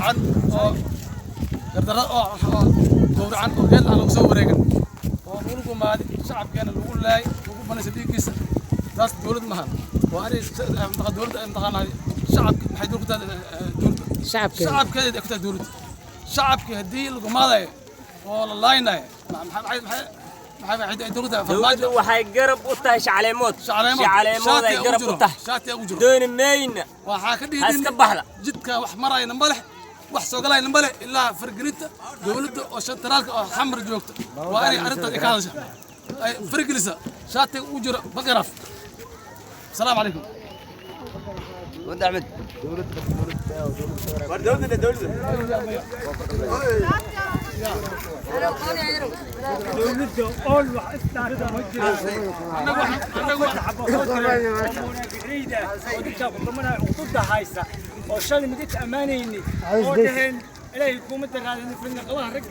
gowracan oo dardara oo gowracan oo geel aan lagu soo wareegin oo lagu gumaadi shacabkeena lagu laay lagu banaysa dhiiggiisa taas dawlad maahan waa ari dawladda imtixaanahay shacabka maxay dawladda shacabkeeda ku tahay dawladda shacabka hadii lagu maaday oo la laaynaay maxay dawladda farmaajo waxay garab u tahay shacaleemood ay garab u tahay doon meeyna waxa ka dhiidin iska baxda jidka wax marayna malex wax soo galayna malex ilaa fargelinta dawladda oo shantaraalka oo xamar joogta waa inay arinta ka hadasha ay fargelisa shaati u jiro baqaraf السلام عليكم ود احمد وشال مديت امانيني ودهن الهي كومه